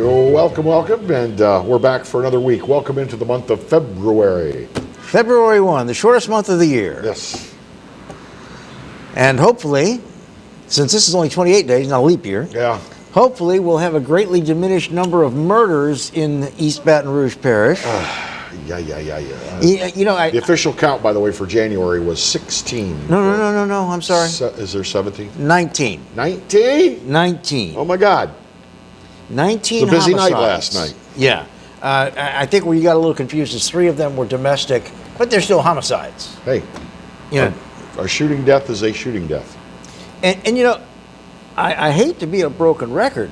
Welcome, and we're back for another week. Welcome into the month of February. February 1, the shortest month of the year. Yes. And hopefully, since this is only 28 days, not a leap year, hopefully we'll have a greatly diminished number of murders in East Baton Rouge Parish. Yeah. The official count, by the way, for January was 16. No, I'm sorry. Is there 17? 19. 19? 19. Oh, my God. 19 It was a busy homicides. night last night. Yeah. I think where you got a little confused is 3 of them were domestic, but they're still homicides. Hey, a shooting death is a shooting death. And I hate to be a broken record,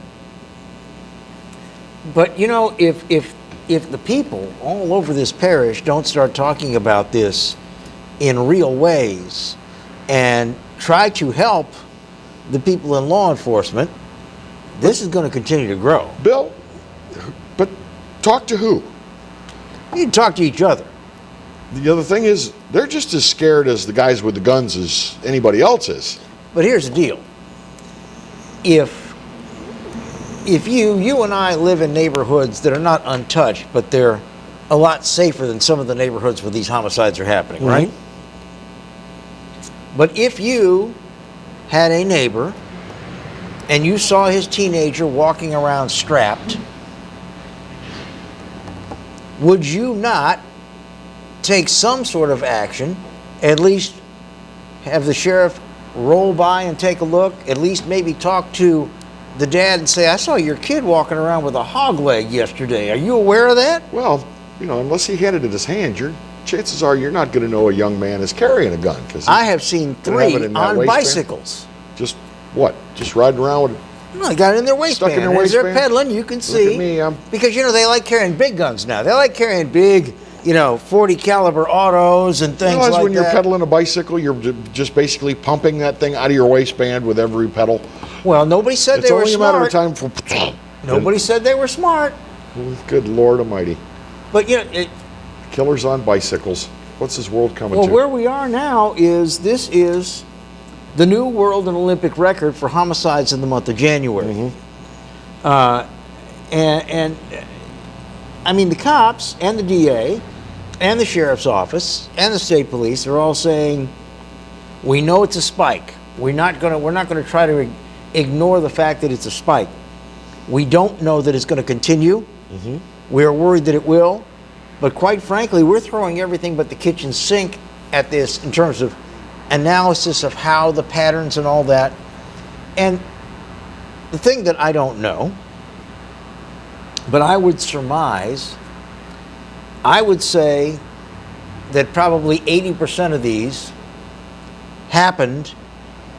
but if the people all over this parish don't start talking about this in real ways and try to help the people in law enforcement, this is going to continue to grow. Bill, but talk to who? You can talk to each other. The other thing is, they're just as scared as the guys with the guns as anybody else is. But here's the deal. If you and I live in neighborhoods that are not untouched, but they're a lot safer than some of the neighborhoods where these homicides are happening, right? But if you had a neighbor and you saw his teenager walking around strapped, would you not take some sort of action, at least have the sheriff roll by and take a look, at least maybe talk to the dad and say, I saw your kid walking around with a hog leg yesterday. Are you aware of that? Well, unless he had it in his hand, chances are you're not going to know a young man is carrying a gun. I have seen 3 on bicycles. Just what? Just riding around with No, they got it in their waistband. Stuck in their As waistband? they're pedaling, you can see. Look at me, because, they like carrying big guns now. They like carrying big, 40 caliber autos and things like that. When you're pedaling a bicycle, you're just basically pumping that thing out of your waistband with every pedal. Well, nobody said they were smart. It's only a matter of time for... Nobody said they were smart. Good Lord Almighty. But, Killers on bicycles. What's this world coming to? Well, where we are now this is the new world and Olympic record for homicides in the month of January. And I mean, the cops and the DA and the sheriff's office and the state police are all saying, we know it's a spike. We're not going to try to ignore the fact that it's a spike. We don't know that it's going to continue. We're worried that it will. But quite frankly, we're throwing everything but the kitchen sink at this in terms of analysis of how the patterns and all that. And the thing that I don't know, but I would surmise, I would say that probably 80% of these happened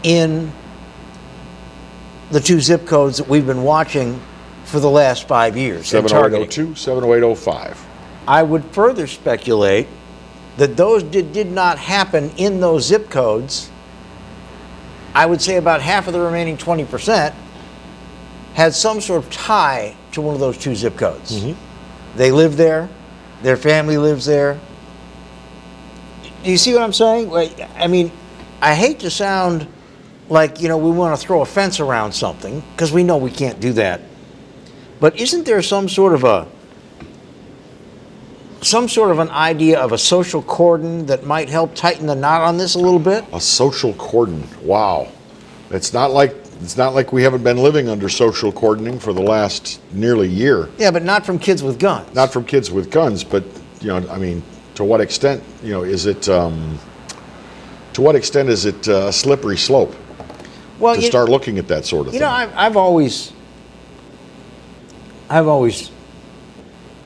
in the 2 zip codes that we've been watching for the last 5 years. 70802, 70805. I would further speculate that those did not happen in those zip codes. I would say about half of the remaining 20% had some sort of tie to one of those 2 zip codes. They live there. Their family lives there. Do you see what I'm saying? I mean, I hate to sound like, we want to throw a fence around something, because we know we can't do that. But isn't there some sort of an idea of a social cordon that might help tighten the knot on this a little bit? A social cordon. Wow. It's not like we haven't been living under social cordoning for the last nearly year. Yeah, but not from kids with guns. Not from kids with guns, but to what extent, is it a slippery slope? Well, to start looking at that sort of thing. I've always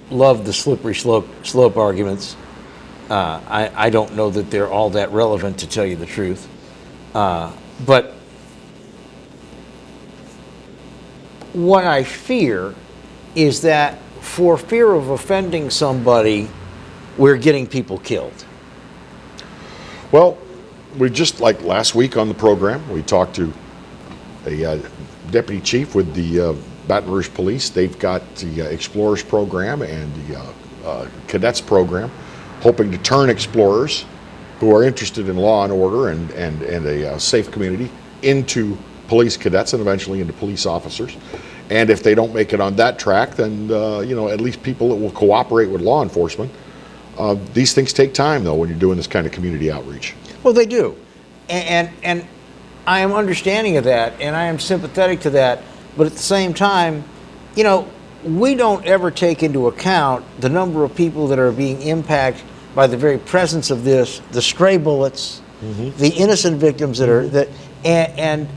loved the slippery slope arguments. I don't know that they're all that relevant, to tell you the truth. But what I fear is that for fear of offending somebody, we're getting people killed. Well, we just, like last week on the program, we talked to a deputy chief with the Baton Rouge Police. They've got the Explorers program and the Cadets program, hoping to turn explorers who are interested in law and order and a safe community into police cadets and eventually into police officers. And if they don't make it on that track, then at least people that will cooperate with law enforcement. These things take time, though, when you're doing this kind of community outreach. Well, they do, and I am understanding of that, and I am sympathetic to that. But at the same time, we don't ever take into account the number of people that are being impacted by the very presence of this, the stray bullets, the innocent victims that are that, and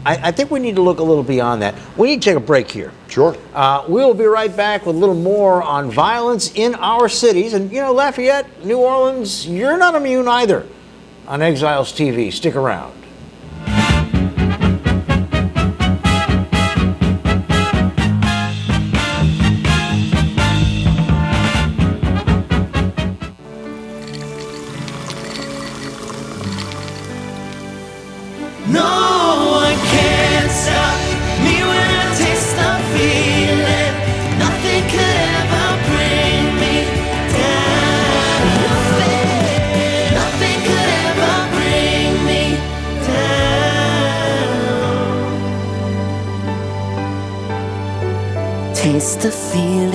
I think we need to look a little beyond that. We need to take a break here. Sure. We'll be right back with a little more on violence in our cities. And, Lafayette, New Orleans, you're not immune either on Exiles TV. Stick around. No one can stop me when I taste the feeling. Nothing could ever bring me down. Nothing could ever bring me down. Taste the feeling.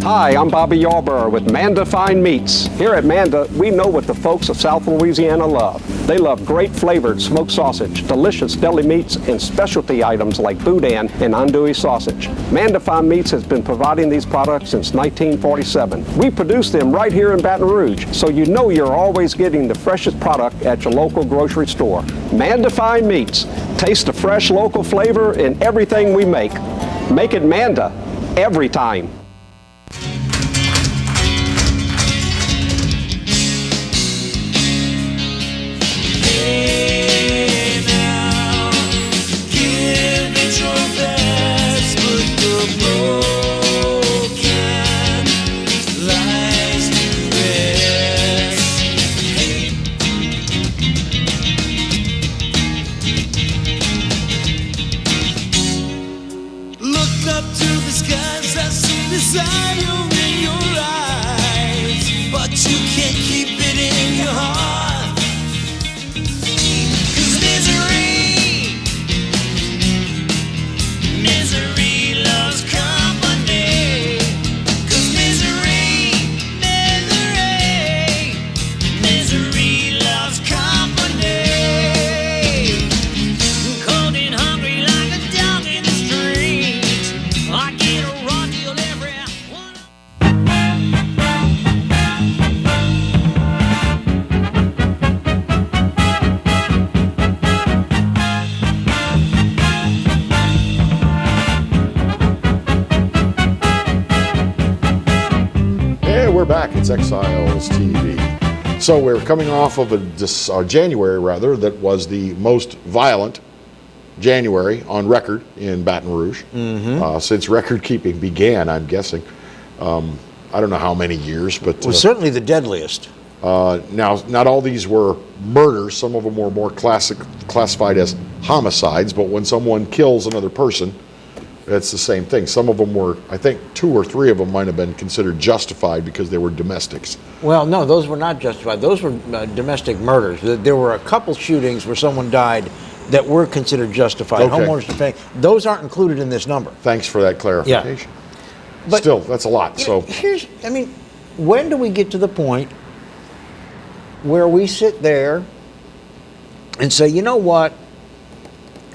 Hi, I'm Bobby Yarborough with Manda Fine Meats. Here at Manda, we know what the folks of South Louisiana love. They love great flavored smoked sausage, delicious deli meats, and specialty items like boudin and andouille sausage. Manda Fine Meats has been providing these products since 1947. We produce them right here in Baton Rouge, so you know you're always getting the freshest product at your local grocery store. Manda Fine Meats. Taste the fresh local flavor in everything we make. Make it Manda every time. We're back. It's Exiles TV. So we're coming off of a January, rather, that was the most violent January on record in Baton Rouge since record keeping began, I'm guessing. I don't know how many years, but Well, certainly the deadliest. now, not all these were murders. Some of them were more classified as homicides, but when someone kills another person, it's the same thing. Some of them were, I think 2 or 3 of them might have been considered justified because they were domestics. Well, no, those were not justified. Those were domestic murders. There were a couple shootings where someone died that were considered justified. Okay. Homeowners defending. Those aren't included in this number. Thanks for that clarification. But still, that's a lot. So when do we get to the point where we sit there and say, you know what?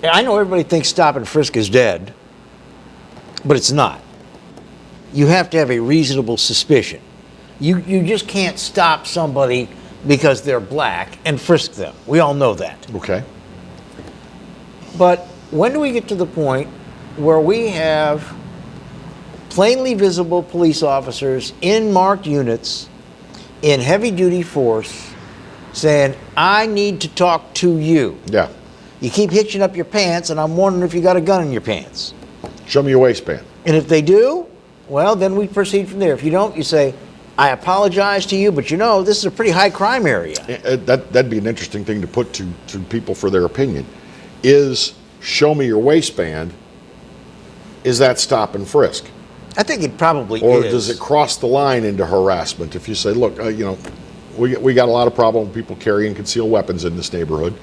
I know everybody thinks stop and frisk is dead, but it's not. You have to have a reasonable suspicion. You just can't stop somebody because they're black and frisk them. We all know that. Okay. But when do we get to the point where we have plainly visible police officers in marked units in heavy duty force saying, I need to talk to you? Yeah. You keep hitching up your pants, and I'm wondering if you got a gun in your pants. Show me your waistband. And if they do, well, then we proceed from there. If you don't, you say, I apologize to you, but this is a pretty high crime area. That'd be an interesting thing to put to people for their opinion. Is show me your waistband, is that stop and frisk? I think it probably Or is. does it cross the line into harassment? If you say, look, we got a lot of problem with people carrying concealed weapons in this neighborhood.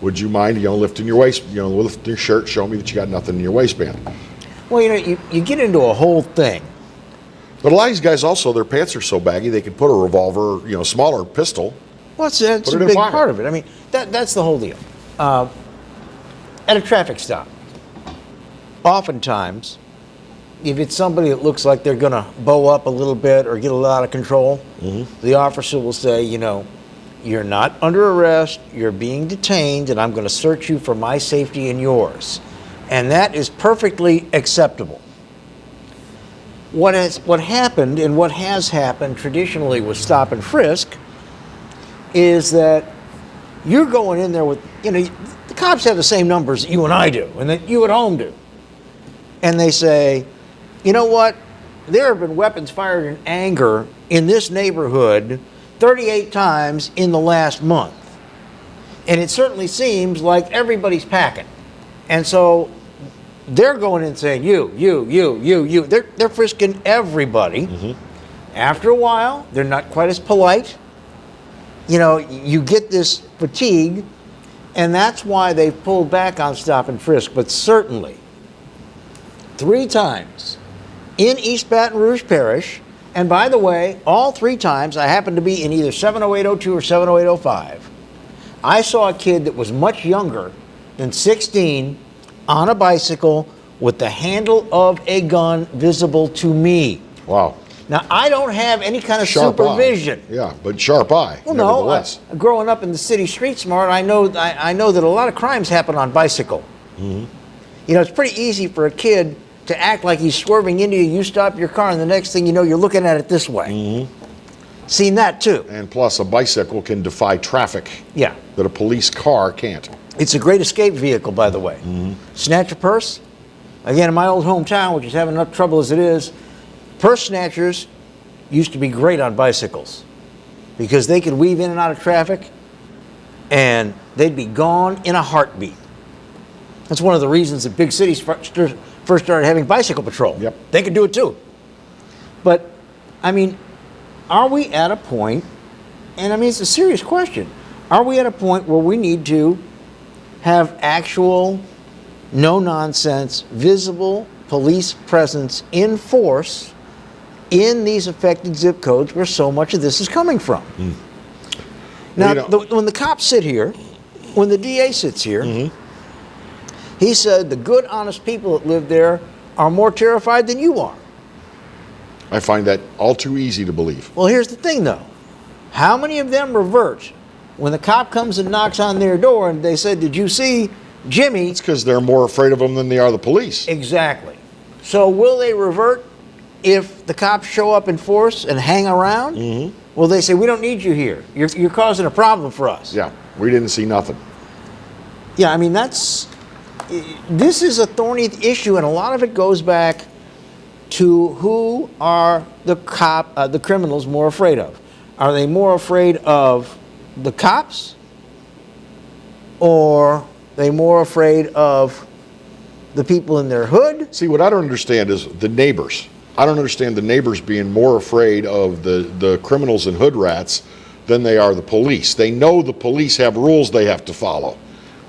would you mind, lifting your waist, lifting your shirt, show me that you got nothing in your waistband. Well, you get into a whole thing. But a lot of these guys also, their pants are so baggy, they can put a revolver, smaller pistol. Well, that's Put a it in big pocket. part of it. I mean, that's the whole deal. At a traffic stop, oftentimes, if it's somebody that looks like they're going to bow up a little bit or get a lot of control, the officer will say, you're not under arrest, you're being detained, and I'm going to search you for my safety and yours. And that is perfectly acceptable. What happened and what has happened traditionally with stop and frisk is that you're going in there with, the cops have the same numbers that you and I do and that you at home do. And they say, you know what? There have been weapons fired in anger in this neighborhood 38 times in the last month. And it certainly seems like everybody's packing. And so they're going in saying, you. They're frisking everybody. After a while, they're not quite as polite. You get this fatigue, and that's why they've pulled back on stop and frisk. But certainly, 3 times in East Baton Rouge Parish, and by the way, all 3 times I happened to be in either 70802 or 70805, I saw a kid that was much younger than 16 on a bicycle with the handle of a gun visible to me. Wow. Now, I don't have any kind of Sharp supervision. eye. Yeah, but sharp eye, Well, nevertheless. no, growing up in the city street smart, I know that a lot of crimes happen on bicycle. It's pretty easy for a kid to act like he's swerving into you. You stop your car, and the next thing you know, you're looking at it this way. Seen that too. And plus, a bicycle can defy traffic Yeah. that a police car can't. It's a great escape vehicle, by the way. Snatch a purse. Again, in my old hometown, which is having enough trouble as it is, purse snatchers used to be great on bicycles because they could weave in and out of traffic and they'd be gone in a heartbeat. That's one of the reasons that big cities first started having bicycle patrol. Yep. They could do it too. But, are we at a point, and it's a serious question, are we at a point where we need to have actual, no-nonsense, visible police presence in force in these affected zip codes where so much of this is coming from? Now, when the cops sit here, when the DA sits here, he said the good, honest people that live there are more terrified than you are. I find that all too easy to believe. Well, here's the thing, though. How many of them revert when the cop comes and knocks on their door and they said, did you see Jimmy? It's because they're more afraid of them than they are the police. Exactly. So will they revert if the cops show up in force and hang around? Will they say, we don't need you here. You're causing a problem for us. Yeah, we didn't see nothing. Yeah, this is a thorny issue, and a lot of it goes back to who are the criminals more afraid of. Are they more afraid of the cops, or are they more afraid of the people in their hood? See, what I don't understand is the neighbors. I don't understand the neighbors being more afraid of the criminals and hood rats than they are the police. They know the police have rules they have to follow.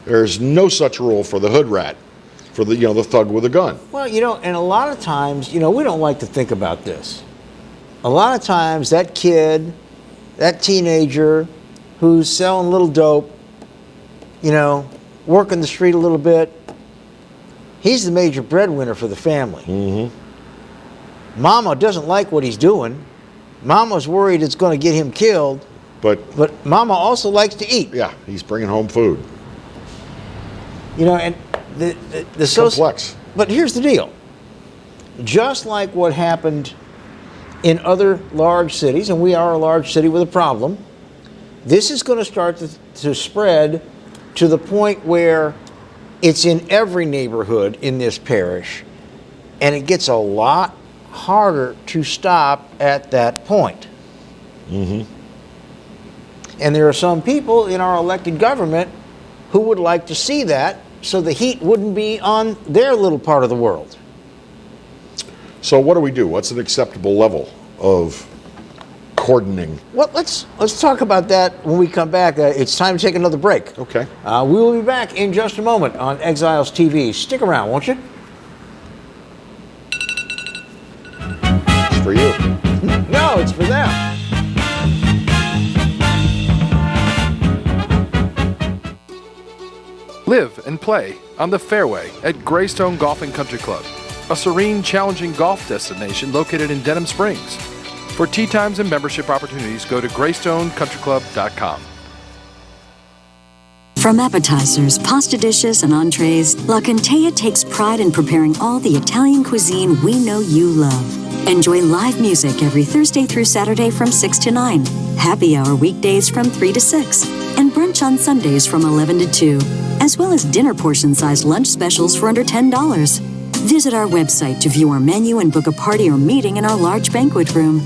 There's no such rule for the hood rat, for the thug with a gun. Well, and a lot of times, we don't like to think about this. A lot of times that kid, that teenager who's selling a little dope, working the street a little bit, he's the major breadwinner for the family. Mama doesn't like what he's doing. Mama's worried it's going to get him killed. But Mama also likes to eat. Yeah, he's bringing home food. And the Complex. But here's the deal. Just like what happened in other large cities, and we are a large city with a problem, this is going to start to spread to the point where it's in every neighborhood in this parish, and it gets a lot harder to stop at that point. And there are some people in our elected government who would like to see that so the heat wouldn't be on their little part of the world. So what do we do? What's an acceptable level of cordoning. Well, let's talk about that when we come back. It's time to take another break. Okay. We will be back in just a moment on Exiles TV. Stick around, won't you? It's for you. No, it's for them. Live and play on the fairway at Greystone Golf and Country Club, a serene, challenging golf destination located in Denham Springs. For tee times and membership opportunities, go to greystonecountryclub.com. From appetizers, pasta dishes, and entrees, La Contea takes pride in preparing all the Italian cuisine we know you love. Enjoy live music every Thursday through Saturday from 6 to 9, happy hour weekdays from 3 to 6, and brunch on Sundays from 11 to 2, as well as dinner portion-sized lunch specials for under $10. Visit our website to view our menu and book a party or meeting in our large banquet room.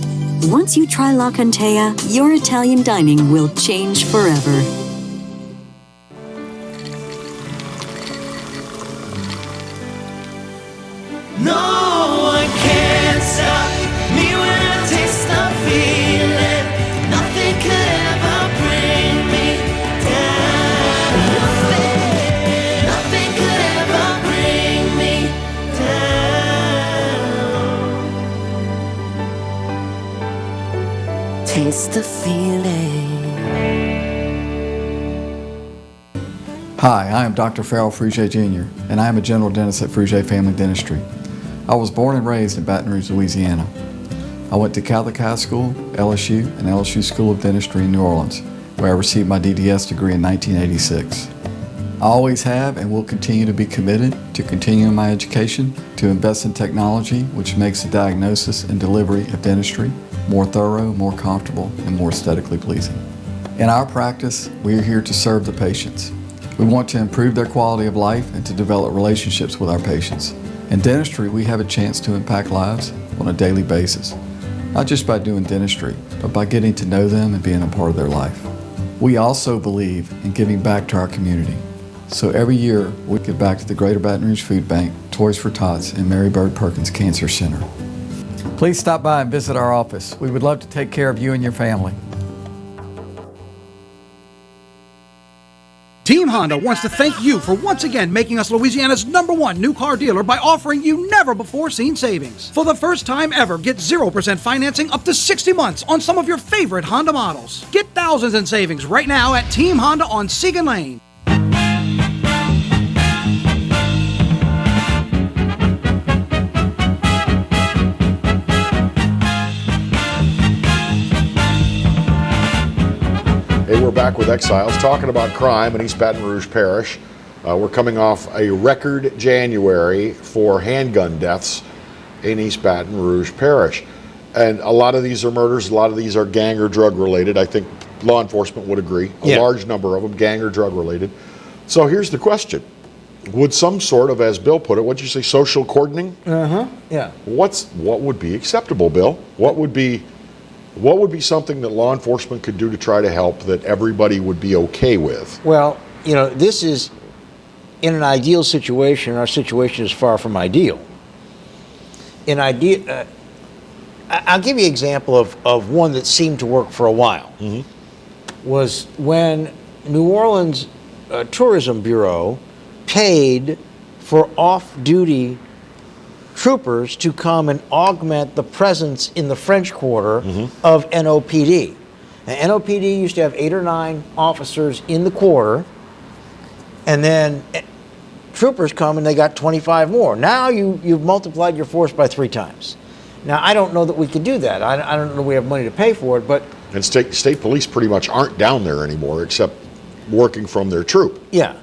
Once you try La Contea, your Italian dining will change forever. No one can stop me when I taste the feeling. Nothing could ever bring me down. Nothing could ever bring me down. Taste the feeling. Hi, I am Dr. Farrell Frugier Jr., and I am a general dentist at Frugier Family Dentistry. I was born and raised in Baton Rouge, Louisiana. I went to Catholic High School, LSU, and LSU School of Dentistry in New Orleans, where I received my DDS degree in 1986. I always have and will continue to be committed to continuing my education, to invest in technology which makes the diagnosis and delivery of dentistry more thorough, more comfortable, and more aesthetically pleasing. In our practice, we are here to serve the patients. We want to improve their quality of life and to develop relationships with our patients. In dentistry, we have a chance to impact lives on a daily basis, not just by doing dentistry, but by getting to know them and being a part of their life. We also believe in giving back to our community. So every year, we give back to the Greater Baton Rouge Food Bank, Toys for Tots, and Mary Bird Perkins Cancer Center. Please stop by and visit our office. We would love to take care of you and your family. Team Honda wants to thank you for once again making us Louisiana's #1 new car dealer by offering you never-before-seen savings. For the first time ever, get 0% financing up to 60 months on some of your favorite Honda models. Get thousands in savings right now at Team Honda on Segan Lane. Hey, we're back with Exiles talking about crime in East Baton Rouge Parish. We're coming off a record January for handgun deaths in East Baton Rouge Parish. And a lot of these are murders, a lot of these are gang or drug related. I think law enforcement would agree. A large number of them, gang or drug related. So here's the question. Would some sort of, as Bill put it, what'd you say, social cordoning? Yeah. What would be acceptable, Bill? What would be something that law enforcement could do to try to help that everybody would be okay with? Well, you know, this is in an ideal situation. Our situation is far from ideal. I'll give you an example of one that seemed to work for a while. Was when New Orleans Tourism Bureau paid for off-duty troopers to come and augment the presence in the French Quarter of NOPD. Now, NOPD used to have 8 or 9 officers in the quarter, and then troopers come and they got 25 more. Now you've multiplied your force by 3 times. Now, I don't know that we could do that. I don't know we have money to pay for it, but... And state police pretty much aren't down there anymore except working from their troop. Yeah.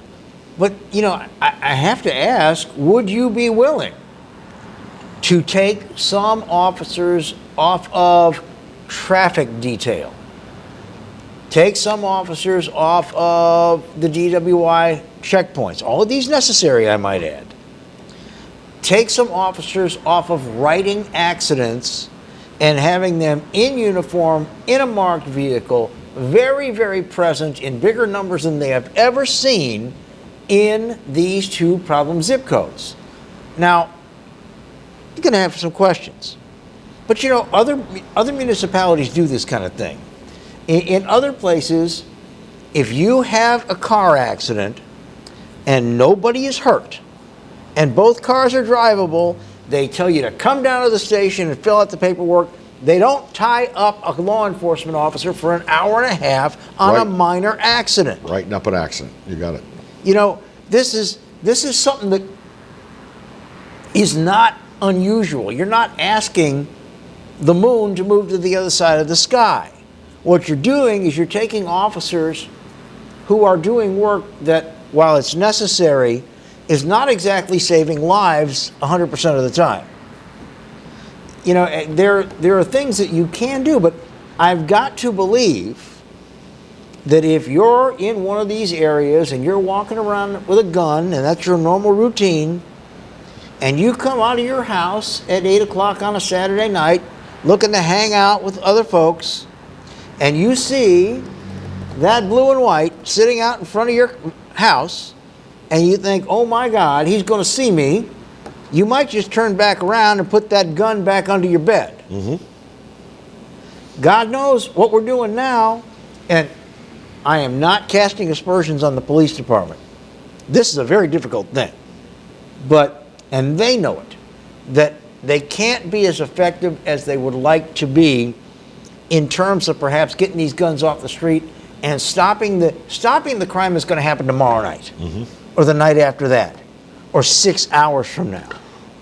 But, you know, I have to ask, would you be willing to take some officers off of traffic detail? Take some officers off of the DWI checkpoints. All of these necessary, I might add. Take some officers off of writing accidents and having them in uniform, in a marked vehicle, very, very present in bigger numbers than they have ever seen in these 2 problem zip codes. Now, you're going to have some questions. But you know, other municipalities do this kind of thing. In other places, if you have a car accident and nobody is hurt, and both cars are drivable, they tell you to come down to the station and fill out the paperwork. They don't tie up a law enforcement officer for an hour and a half on a Right. minor accident. Writing up an accident. You got it. You know, this is something that is not unusual. You're not asking the moon to move to the other side of the sky. What you're doing is you're taking officers who are doing work that, while it's necessary, is not exactly saving lives 100% of the time. You know, there are things that you can do, but I've got to believe that if you're in one of these areas and you're walking around with a gun and that's your normal routine, and you come out of your house at 8 o'clock on a Saturday night looking to hang out with other folks, and you see that blue and white sitting out in front of your house, and you think, oh my God, he's going to see me, you might just turn back around and put that gun back under your bed. God knows what we're doing now, and I am not casting aspersions on the police department. This is a very difficult thing. And they know it, that they can't be as effective as they would like to be in terms of perhaps getting these guns off the street and stopping the crime that's going to happen tomorrow night, or the night after that, or 6 hours from now.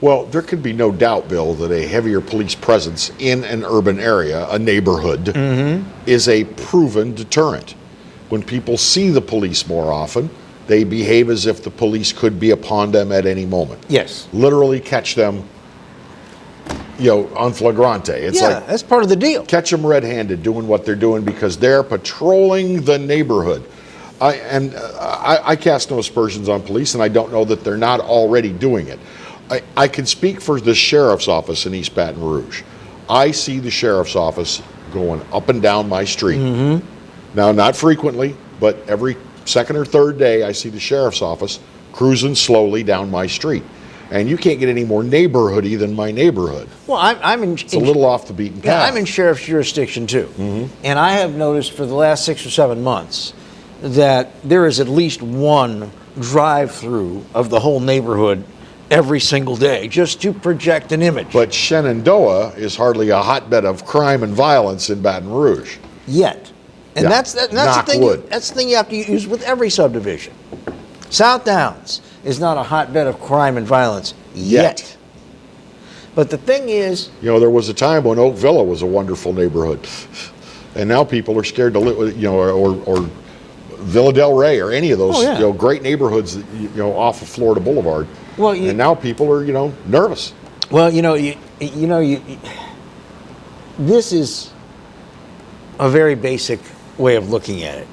Well, there could be no doubt, Bill, that a heavier police presence in an urban area, a neighborhood, is a proven deterrent. When people see the police more often, they behave as if the police could be upon them at any moment. Yes. Literally catch them, on flagrante. It's Yeah, like, that's part of the deal. catch them red-handed doing what they're doing because they're patrolling the neighborhood. I cast no aspersions on police, and I don't know that they're not already doing it. I can speak for the sheriff's office in East Baton Rouge. I see the sheriff's office going up and down my street. Now, not frequently, but every second or third day, I see the sheriff's office cruising slowly down my street. And you can't get any more neighborhoody than my neighborhood. Well, I'm in. It's a little off the beaten path. Yeah, I'm in sheriff's jurisdiction too, and I have noticed for the last 6 or 7 months that there is at least one drive-through of the whole neighborhood every single day, just to project an image. But Shenandoah is hardly a hotbed of crime and violence in Baton Rouge. Yet, and Yeah. that's the Knock thing. wood. That's the thing you have to use with every subdivision. South Downs is not a hotbed of crime and violence yet. But the thing is, There was a time when Oak Villa was a wonderful neighborhood, and now people are scared to live with, or Villa Del Rey or any of those, Oh, yeah. great neighborhoods, off of Florida Boulevard. Well, and now people are, nervous. well, this is a very basic way of looking at it.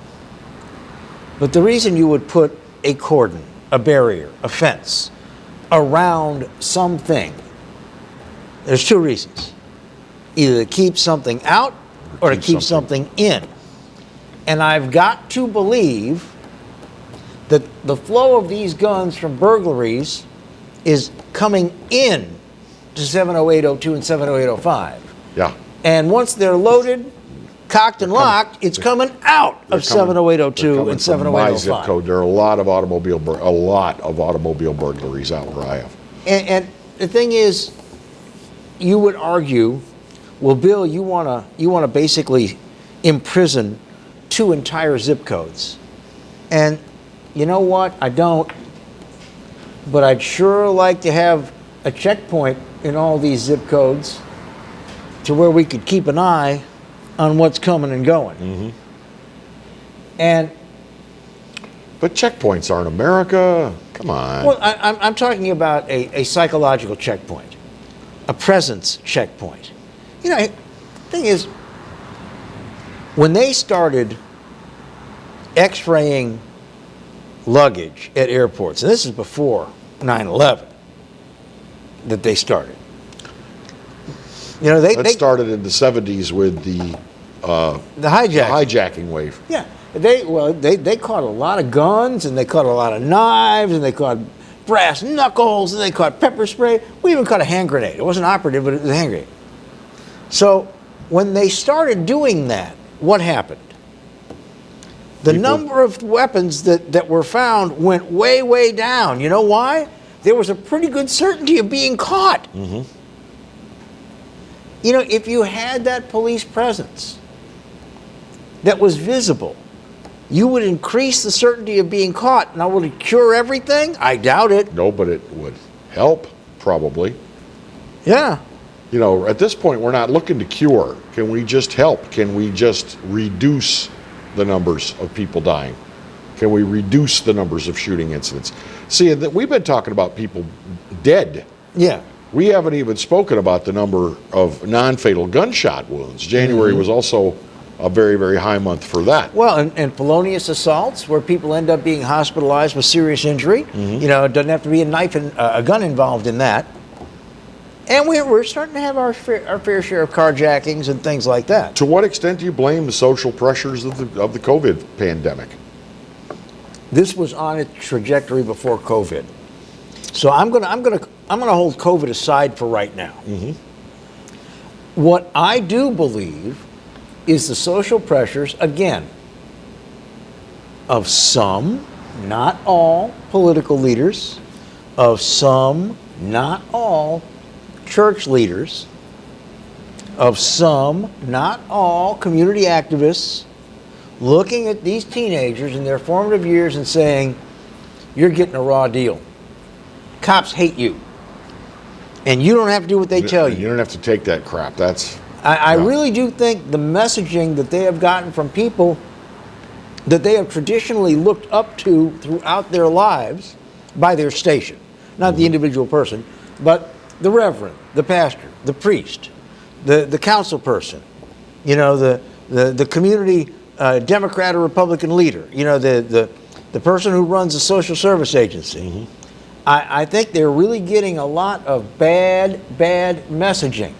But the reason you would put a cordon, a barrier, a fence around something, there's two reasons. Either to keep something out or to keep something in. And I've got to believe that the flow of these guns from burglaries is coming in to 70802 and 70805. Yeah. And once they're loaded, cocked and locked, it's coming out of They're coming 70802 and from my zip 70805. code. There are a lot of automobile burglaries out where I have. And the thing is, you would argue, well, Bill, you want to basically imprison 2 entire zip codes. And you know what? I don't. But I'd sure like to have a checkpoint in all these zip codes to where we could keep an eye on what's coming and going. And But checkpoints aren't America. Come on. well, I'm talking about a psychological checkpoint, a presence checkpoint. The thing is, when they started x-raying luggage at airports, and this is before 9/11 that they started. That started in the 70s with the hijacking wave. Yeah, they caught a lot of guns, and they caught a lot of knives, and they caught brass knuckles, and they caught pepper spray. We even caught a hand grenade. It wasn't operative, but it was a hand grenade. So when they started doing that, what happened? The number of weapons that were found went way, way down. You know why? There was a pretty good certainty of being caught. Mm-hmm. You know, if you had that police presence that was visible, you would increase the certainty of being caught. Now, will it cure everything? I doubt it. No, but it would help, probably. Yeah. You know, at this point, we're not looking to cure. Can we just help? Can we just reduce the numbers of people dying? Can we reduce the numbers of shooting incidents? See, we've been talking about people dead. Yeah. We haven't even spoken about the number of non-fatal gunshot wounds. January was also a very, very high month for that. Well, and felonious assaults, where people end up being hospitalized with serious injury. You know, it doesn't have to be a knife and a gun involved in that. And we're starting to have our fair share of carjackings and things like that. To what extent do you blame the social pressures of the COVID pandemic? This was on its trajectory before COVID. So I'm gonna hold COVID aside for right now. What I do believe is the social pressures, again, of some, not all, political leaders, of some, not all, church leaders, of some, not all, community activists, looking at these teenagers in their formative years and saying, you're getting a raw deal. Cops hate you. And you don't have to do what they tell you. You don't have to take that crap. I really do think the messaging that they have gotten from people that they have traditionally looked up to throughout their lives by their station, not the individual person, but the reverend, the pastor, the priest, the council person, you know, the community Democrat or Republican leader, you know, the person who runs a social service agency. I think they're really getting a lot of bad messaging.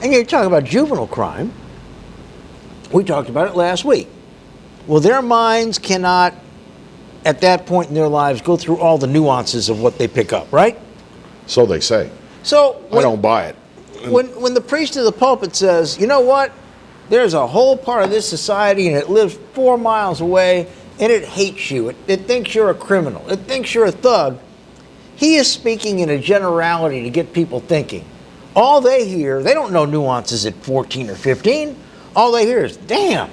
And you're talking about juvenile crime. We talked about it last week. Well, their minds cannot, at that point in their lives, go through all the nuances of what they pick up, right? So they say. So I don't buy it. When the priest of the pulpit says, you know what, there's a whole part of this society and it lives 4 miles away and it hates you. It thinks you're a criminal. It thinks you're a thug. He is speaking in a generality to get people thinking. All they hear, they don't know nuances at 14 or 15. All they hear is, damn,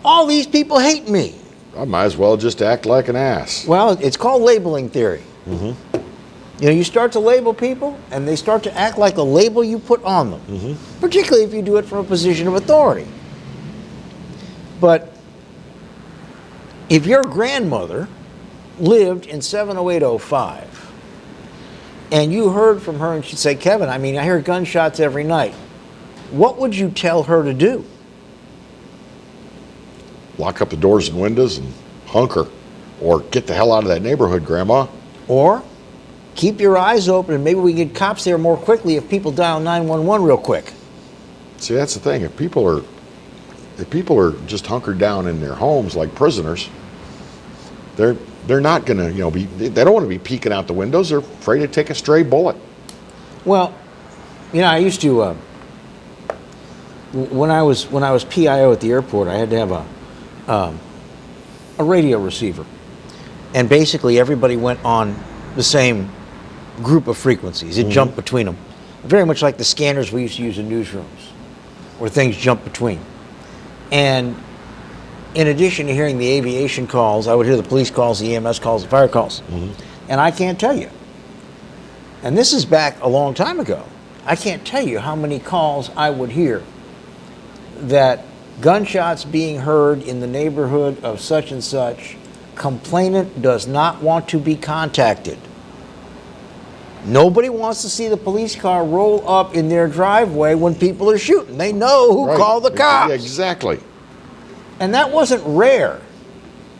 all these people hate me. I might as well just act like an ass. Well, it's called labeling theory. You know, you start to label people, and they start to act like the label you put on them, particularly if you do it from a position of authority. But if your grandmother lived in 70805, and you heard from her and she'd say, Kevin, I mean, I hear gunshots every night. What would you tell her to do? Lock up the doors and windows and hunker. Or get the hell out of that neighborhood, Grandma. Or keep your eyes open and maybe we can get cops there more quickly if people dial 911 real quick. See, that's the thing. If people are just hunkered down in their homes like prisoners, they're not going to, you know, they don't want to be peeking out the windows. They're afraid to take a stray bullet. Well, you know, I used to, when I was PIO at the airport, I had to have a radio receiver. And basically everybody went on the same group of frequencies. It jumped between them. Very much like the scanners we used to use in newsrooms, where things jump between. And in addition to hearing the aviation calls, I would hear the police calls, the EMS calls, the fire calls. And I can't tell you, and this is back a long time ago, I can't tell you how many calls I would hear that gunshots being heard in the neighborhood of such and such, complainant does not want to be contacted. Nobody wants to see the police car roll up in their driveway when people are shooting. They know who called the cops. Yeah, exactly. And that wasn't rare.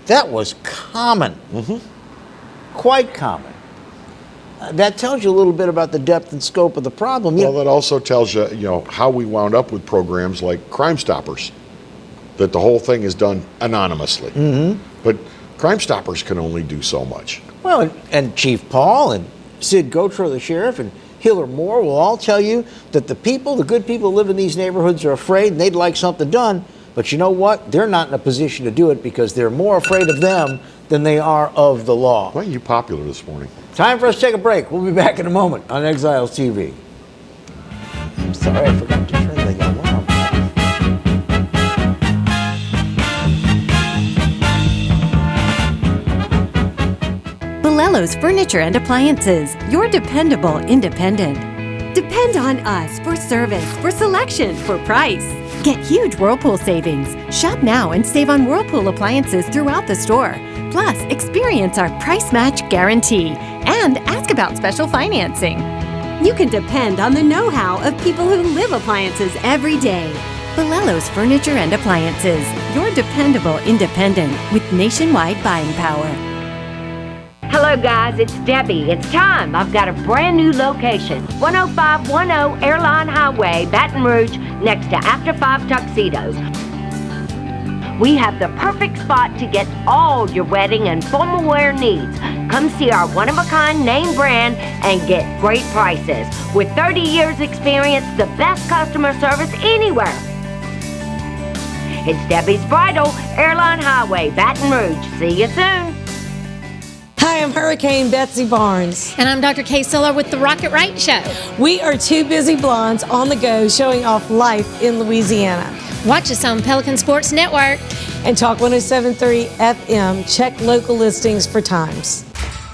That was common. Quite common. That tells you a little bit about the depth and scope of the problem. Well, that also tells you, you know, how we wound up with programs like Crime Stoppers, that the whole thing is done anonymously. But Crime Stoppers can only do so much. Well, and Chief Paul and Sid Gotro, the sheriff, and Hill or Moore will all tell you that the good people who live in these neighborhoods are afraid and they'd like something done. But you know what? They're not in a position to do it because they're more afraid of them than they are of the law. Why are you popular this morning? Time for us to take a break. We'll be back in a moment on Exiles TV. I'm sorry, I forgot to turn the alarm. Bolello's Furniture and Appliances, your dependable independent. Depend on us for service, for selection, for price. Get huge Whirlpool savings. Shop now and save on Whirlpool appliances throughout the store. Plus, experience our price match guarantee and ask about special financing. You can depend on the know-how of people who live appliances every day. Bolello's Furniture and Appliances, your dependable independent with nationwide buying power. Hello guys, it's Debbie. It's time. I've got a brand new location. 10510 Airline Highway, Baton Rouge, next to After 5 Tuxedos. We have the perfect spot to get all your wedding and formal wear needs. Come see our one-of-a-kind name brand and get great prices. With 30 years experience, the best customer service anywhere. It's Debbie's Bridal, Airline Highway, Baton Rouge. See you soon. Hi, I'm Hurricane Betsy Barnes. And I'm Dr. Kay Siller with The Rocket Right Show. We are two busy blondes on the go showing off life in Louisiana. Watch us on Pelican Sports Network. And Talk 107.3 FM. Check local listings for times.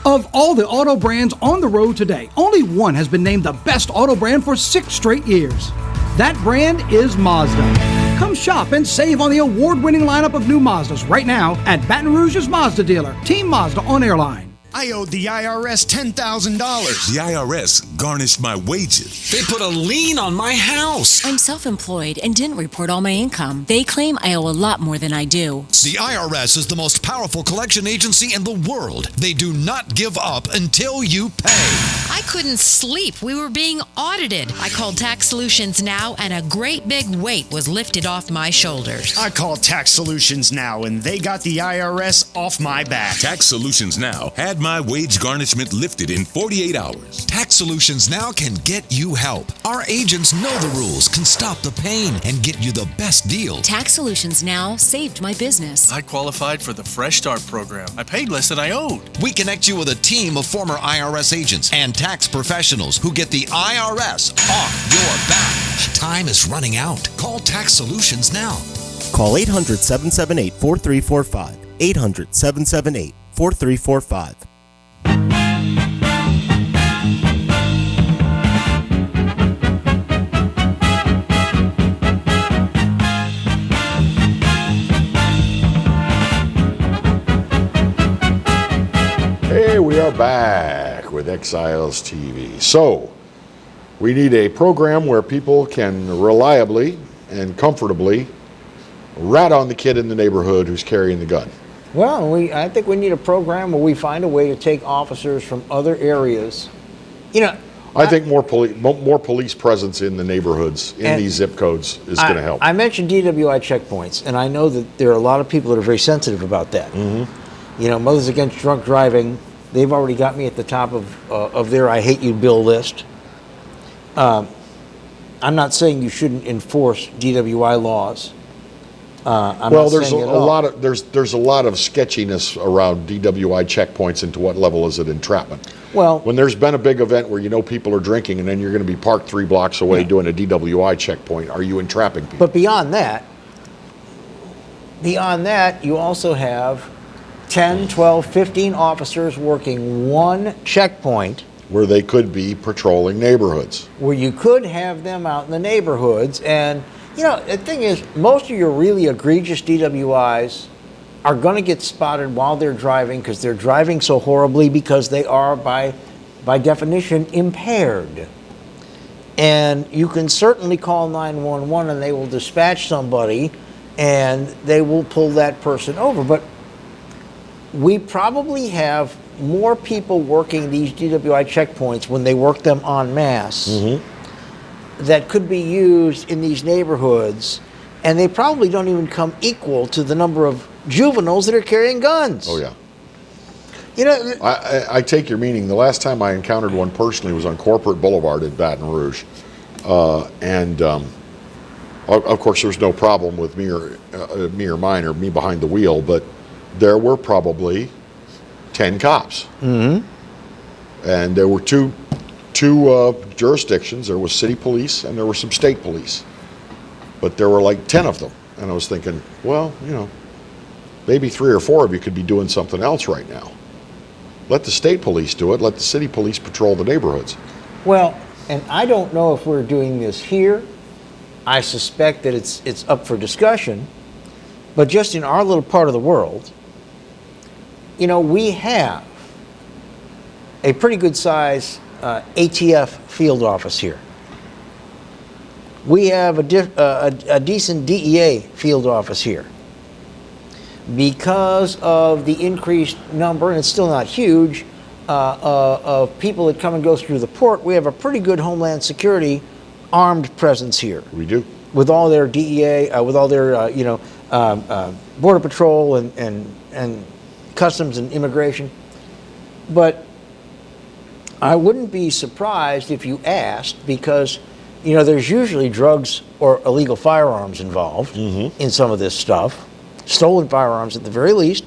Of all the auto brands on the road today, only one has been named the best auto brand for 6 straight years. That brand is Mazda. Come shop and save on the award-winning lineup of new Mazdas right now at Baton Rouge's Mazda dealer, Team Mazda on Airline. I owed the IRS $10,000. The IRS garnished my wages. They put a lien on my house. I'm self-employed and didn't report all my income. They claim I owe a lot more than I do. The IRS is the most powerful collection agency in the world. They do not give up until you pay. I couldn't sleep. We were being audited. I called Tax Solutions Now, and a great big weight was lifted off my shoulders. I called Tax Solutions Now, and they got the IRS off my back. Tax Solutions Now had my wage garnishment lifted in 48 hours. Tax Solutions Now can get you help. Our agents know the rules, can stop the pain, and get you the best deal. Tax Solutions Now saved my business. I qualified for the Fresh Start program. I paid less than I owed. We connect you with a team of former IRS agents and tax professionals who get the IRS off your back. Time is running out. Call Tax Solutions now. Call 800-778-4345. 800-778-4345. Hey, we are back with Exiles TV. So, we need a program where people can reliably and comfortably rat on the kid in the neighborhood who's carrying the gun. Well, I think we need a program where we find a way to take officers from other areas. You know, I think more police presence in the neighborhoods, in these zip codes, is going to help. I mentioned DWI checkpoints, and I know that there are a lot of people that are very sensitive about that. Mm-hmm. You know, Mothers Against Drunk Driving, they've already got me at the top of their I Hate You bill list. I'm not saying you shouldn't enforce DWI laws. There's a lot of sketchiness around DWI checkpoints, and to what level is it entrapment? Well, when there's been a big event where you know people are drinking, and then you're going to be parked 3 blocks away doing a DWI checkpoint, are you entrapping people? But beyond that, you also have 10, 12, 15 officers working one checkpoint where they could be patrolling neighborhoods. Where you could have them out in the neighborhoods. And, you know, the thing is, most of your really egregious DWIs are going to get spotted while they're driving because they're driving so horribly because they are, by definition, impaired. And you can certainly call 911 and they will dispatch somebody and they will pull that person over. But we probably have more people working these DWI checkpoints when they work them en masse that could be used in these neighborhoods, and they probably don't even come equal to the number of juveniles that are carrying guns. Oh, yeah. You know, I take your meaning. The last time I encountered one personally was on Corporate Boulevard in Baton Rouge. Of course, there was no problem with me or mine or me behind the wheel, but there were probably 10 cops. Mm-hmm. And there were two jurisdictions. There was city police and there were some state police. But there were like 10 of them. And I was thinking, well, maybe 3 or 4 of you could be doing something else right now. Let the state police do it. Let the city police patrol the neighborhoods. Well, and I don't know if we're doing this here. I suspect that it's up for discussion. But just in our little part of the world, we have a pretty good size ATF field office here. We have a decent DEA field office here. Because of the increased number, and it's still not huge, of people that come and go through the port, we have a pretty good Homeland Security armed presence here. We do. With all their DEA, with all their, Border Patrol and Customs and Immigration. But I wouldn't be surprised if you asked, because, there's usually drugs or illegal firearms involved in some of this stuff. Stolen firearms at the very least,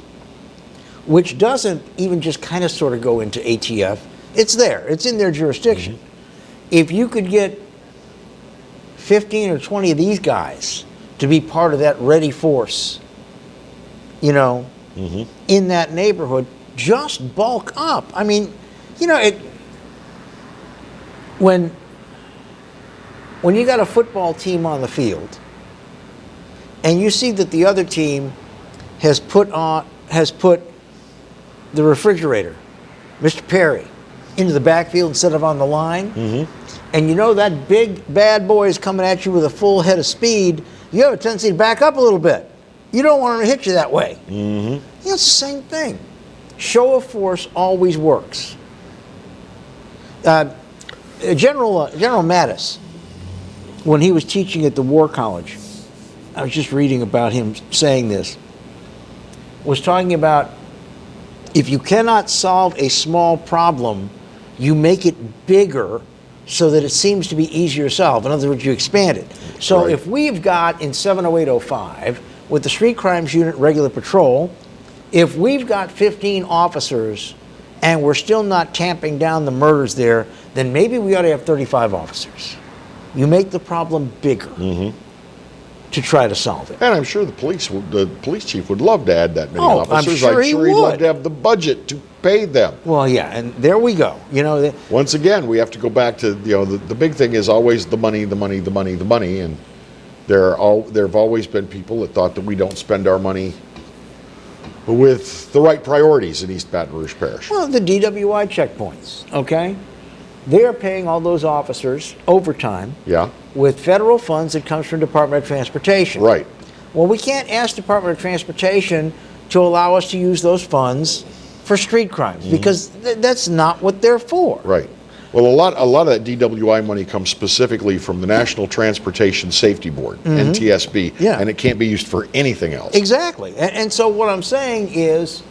which doesn't even just kind of sort of go into ATF. It's there. It's in their jurisdiction. If you could get 15 or 20 of these guys to be part of that ready force, in that neighborhood, just bulk up. I mean, when you got a football team on the field, and you see that the other team has put the refrigerator, Mr. Perry, into the backfield instead of on the line, and that big bad boy is coming at you with a full head of speed, you have a tendency to back up a little bit. You don't want him to hit you that way. It's the same thing. Show of force always works. General Mattis, when he was teaching at the War College, I was just reading about him saying this, was talking about if you cannot solve a small problem, you make it bigger so that it seems to be easier to solve. In other words, you expand it. So Right. if we've got in 70805, with the Street Crimes Unit Regular Patrol, if we've got 15 officers and we're still not tamping down the murders there, then maybe we ought to have 35 officers. You make the problem bigger. To try to solve it. And I'm sure the police chief would love to add that many Oh, officers. I'm sure he'd he love would. to have the budget to pay them. Well, yeah, and there we go. Once again, we have to go back to the big thing is always the money, and there have always been people that thought that we don't spend our money with the right priorities in East Baton Rouge Parish. Well, the DWI checkpoints, okay? They're paying all those officers overtime Yeah. with federal funds that comes from Department of Transportation. Right. Well, we can't ask Department of Transportation to allow us to use those funds for street crimes because that's not what they're for. Right. Well, a lot of that DWI money comes specifically from the National Transportation Safety Board, NTSB, Yeah. and it can't be used for anything else. Exactly. And so what I'm saying is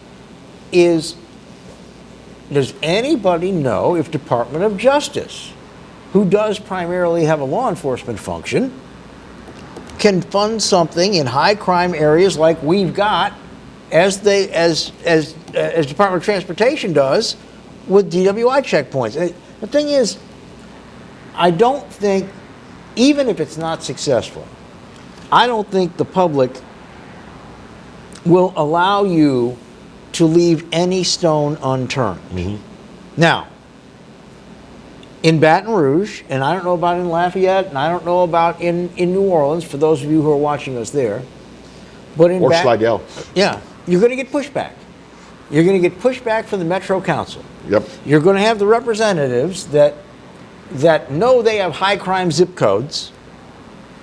does anybody know if Department of Justice, who does primarily have a law enforcement function, can fund something in high crime areas like we've got as Department of Transportation does with DWI checkpoints? The thing is, I don't think, even if it's not successful, I don't think the public will allow you to leave any stone unturned. Now, in Baton Rouge, and I don't know about in Lafayette, and I don't know about in New Orleans, for those of you who are watching us there, but in Or Slidell. yeah, you're going to get pushback. You're going to get pushback from the Metro Council. Yep. You're going to have the representatives that know they have high crime zip codes,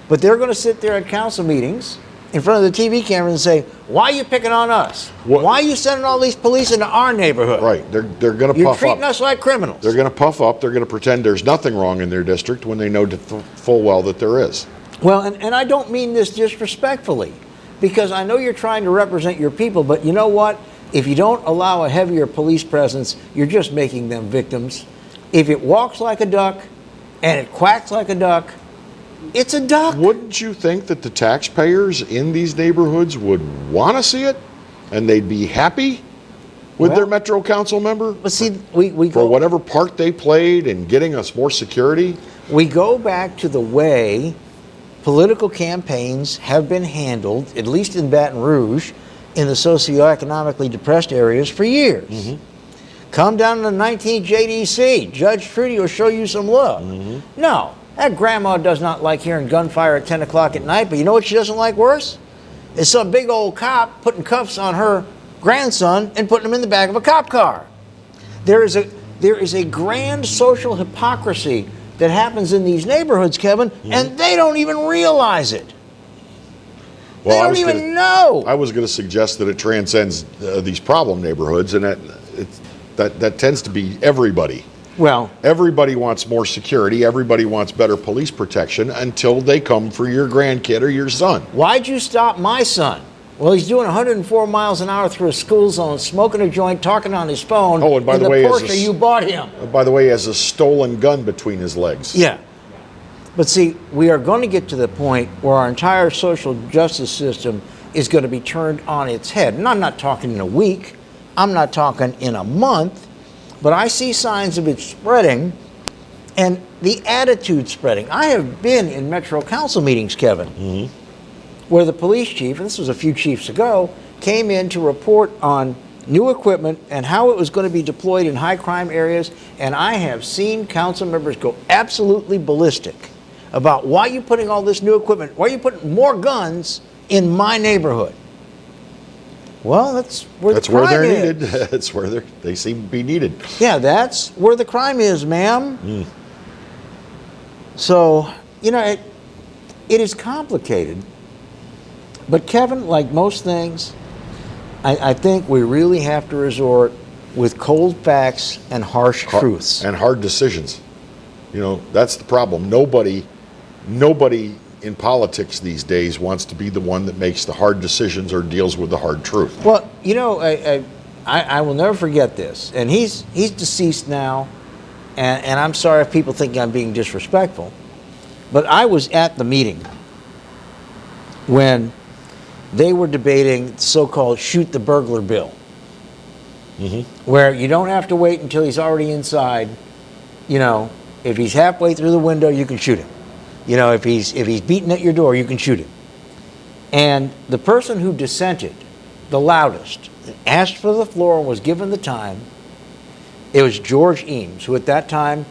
but they're going to sit there at council meetings in front of the TV cameras and say, why are you picking on us? Why are you sending all these police into our neighborhood? Right. They're going to You're puff treating up. us like criminals. They're going to puff up. They're going to pretend there's nothing wrong in their district when they know full well that there is. Well, and I don't mean this disrespectfully, because I know you're trying to represent your people, but you know what? If you don't allow a heavier police presence, you're just making them victims. If it walks like a duck and it quacks like a duck, it's a duck. Wouldn't you think that the taxpayers in these neighborhoods would want to see it, and they'd be happy with their Metro Council member? But see, we for go, whatever part they played in getting us more security. we go back to the way political campaigns have been handled, at least in Baton Rouge, in the socioeconomically depressed areas for years. Mm-hmm. Come down to the 19th JDC. Judge Trudy will show you some love. Mm-hmm. No, that grandma does not like hearing gunfire at 10 o'clock at night, but you know what she doesn't like worse? Is some big old cop putting cuffs on her grandson and putting him in the back of a cop car. There is a grand social hypocrisy that happens in these neighborhoods, Kevin, and they don't even realize it. Well, they don't even know. I was going to suggest that it transcends these problem neighborhoods, and that tends to be everybody. Well, everybody wants more security. Everybody wants better police protection until they come for your grandkid or your son. Why'd you stop my son? Well, he's doing 104 miles an hour through a school zone, smoking a joint, talking on his phone. Oh, and by the way, Porsche you bought him. By the way, he has a stolen gun between his legs. Yeah. But see, we are going to get to the point where our entire social justice system is going to be turned on its head. And I'm not talking in a week. I'm not talking in a month. But I see signs of it spreading and the attitude spreading. I have been in Metro Council meetings, Kevin, where the police chief, and this was a few chiefs ago, came in to report on new equipment and how it was going to be deployed in high crime areas. And I have seen council members go absolutely ballistic about why are you putting all this new equipment, why are you putting more guns in my neighborhood? Well, that's where they're needed. That's where they seem to be needed. Yeah, that's where the crime is, ma'am. So, it is complicated. But Kevin, like most things, I think we really have to resort with cold facts and harsh truths. And hard decisions. That's the problem. Nobody in politics these days wants to be the one that makes the hard decisions or deals with the hard truth. Well, I will never forget this. And he's deceased now, and I'm sorry if people think I'm being disrespectful, but I was at the meeting when they were debating the so-called shoot the burglar bill, where you don't have to wait until he's already inside. If he's halfway through the window, you can shoot him. If he's beating at your door, you can shoot him. And the person who dissented the loudest, asked for the floor and was given the time, it was George Eames, who at that time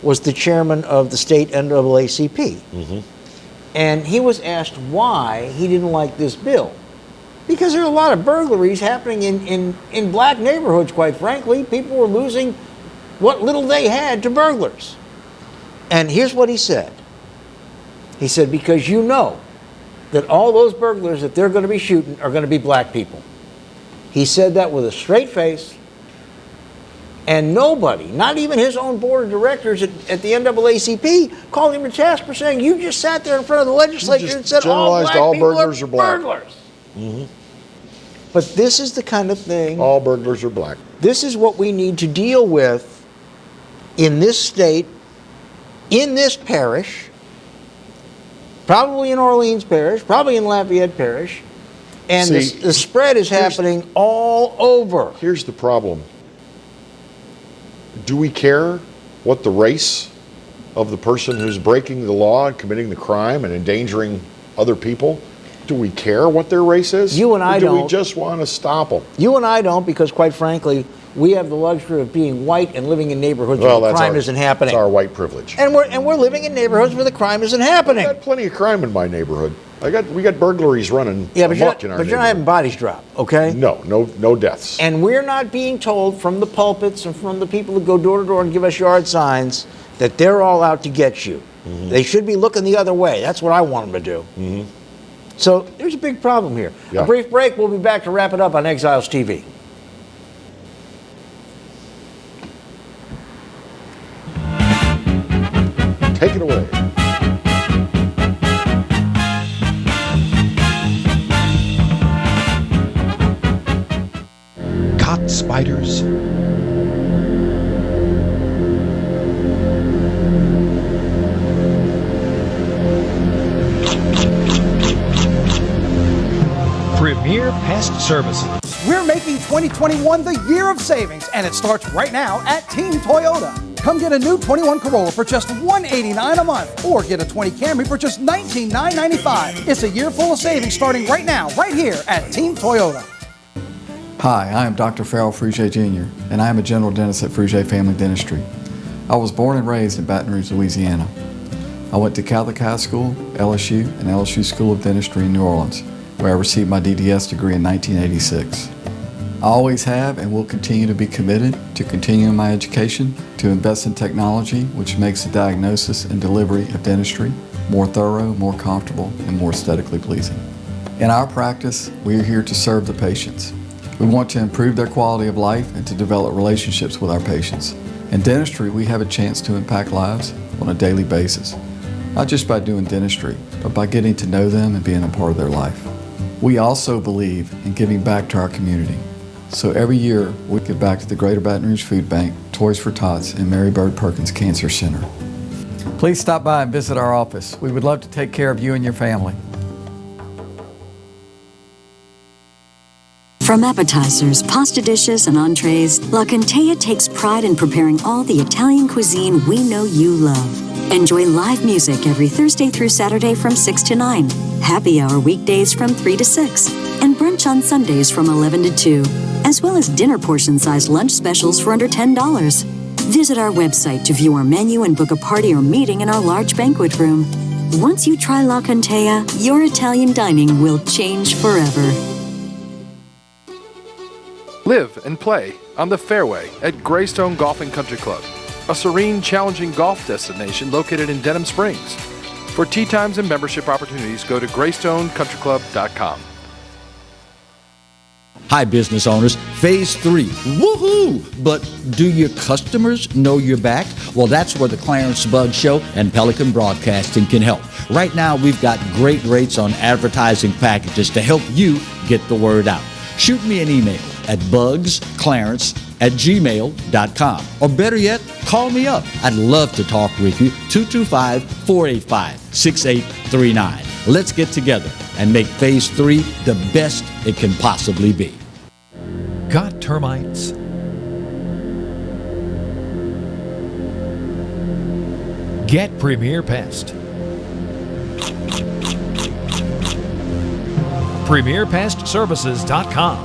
was the chairman of the state NAACP. And he was asked why he didn't like this bill. Because there are a lot of burglaries happening in black neighborhoods, quite frankly. People were losing what little they had to burglars. And here's what he said. He said, because you know that all those burglars that they're going to be shooting are going to be black people. He said that with a straight face, and nobody, not even his own board of directors at the NAACP, called him to task for saying, you just sat there in front of the legislature and said all black people burglars are black. Burglars. But this is the kind of thing. All burglars are black. This is what we need to deal with in this state, in this parish, probably in Orleans Parish, probably in Lafayette Parish, and the spread is happening all over. Here's the problem. Do we care what the race of the person who's breaking the law and committing the crime and endangering other people? Do we care what their race is? You and I don't. Do we just want to stop them? You and I don't, because quite frankly, we have the luxury of being white and living in neighborhoods where the crime isn't happening. That's our white privilege. And we're living in neighborhoods where the crime isn't happening. I got plenty of crime in my neighborhood. We got burglaries running but amok in our you're not having bodies drop, okay? No deaths. And we're not being told from the pulpits and from the people who go door to door and give us yard signs that they're all out to get you. They should be looking the other way. That's what I want them to do. So there's a big problem here. Yeah. A brief break. We'll be back to wrap it up on Exiles TV. Take it away. fighters. Premier Pest Services. We're making 2021 the year of savings, and it starts right now at Team Toyota. Come get a new 21 Corolla for just $189 a month, or get a 20 Camry for just $19,995. It's a year full of savings starting right now, right here at Team Toyota. Hi, I am Dr. Farrell Frugier Jr., and I am a general dentist at Frugier Family Dentistry. I was born and raised in Baton Rouge, Louisiana. I went to Catholic High School, LSU, and LSU School of Dentistry in New Orleans, where I received my DDS degree in 1986. I always have and will continue to be committed to continuing my education, to invest in technology which makes the diagnosis and delivery of dentistry more thorough, more comfortable, and more aesthetically pleasing. In our practice, we are here to serve the patients. We want to improve their quality of life and to develop relationships with our patients. In dentistry, we have a chance to impact lives on a daily basis, not just by doing dentistry, but by getting to know them and being a part of their life. We also believe in giving back to our community. So every year, we give back to the Greater Baton Rouge Food Bank, Toys for Tots, and Mary Bird Perkins Cancer Center. Please stop by and visit our office. We would love to take care of you and your family. From appetizers, pasta dishes, and entrees, La Contea takes pride in preparing all the Italian cuisine we know you love. Enjoy live music every Thursday through Saturday from 6 to 9, happy hour weekdays from 3 to 6, and brunch on Sundays from 11 to 2, as well as dinner portion-sized lunch specials for under $10. Visit our website to view our menu and book a party or meeting in our large banquet room. Once you try La Contea, your Italian dining will change forever. Live and play on the fairway at Greystone Golf and Country Club, a serene, challenging golf destination located in Denham Springs. For tee times and membership opportunities, go to greystonecountryclub.com. Hi, business owners. Phase 3. Woohoo! But do your customers know you're back? Well, that's where the Clarence Bugg Show and Pelican Broadcasting can help. Right now, we've got great rates on advertising packages to help you get the word out. Shoot me an email at bugsclarence@gmail.com. Or better yet, call me up. I'd love to talk with you. 225-485-6839. Let's get together and make Phase 3 the best it can possibly be. Got termites? Get Premier Pest. PremierPestServices.com.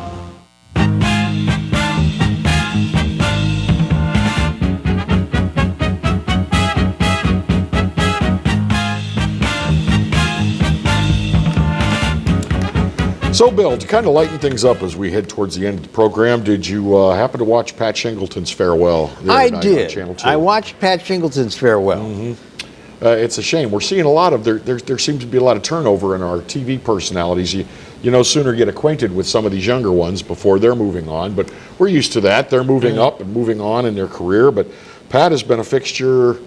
So, Bill, to kind of lighten things up as we head towards the end of the program, did you happen to watch Pat Shingleton's farewell? I did. On Channel 2? I watched Pat Shingleton's farewell. Mm-hmm. It's a shame. We're seeing a lot of there seems to be a lot of turnover in our TV personalities. You no sooner get acquainted with some of these younger ones before they're moving on, but we're used to that. They're moving up and moving on in their career, but Pat has been a fixture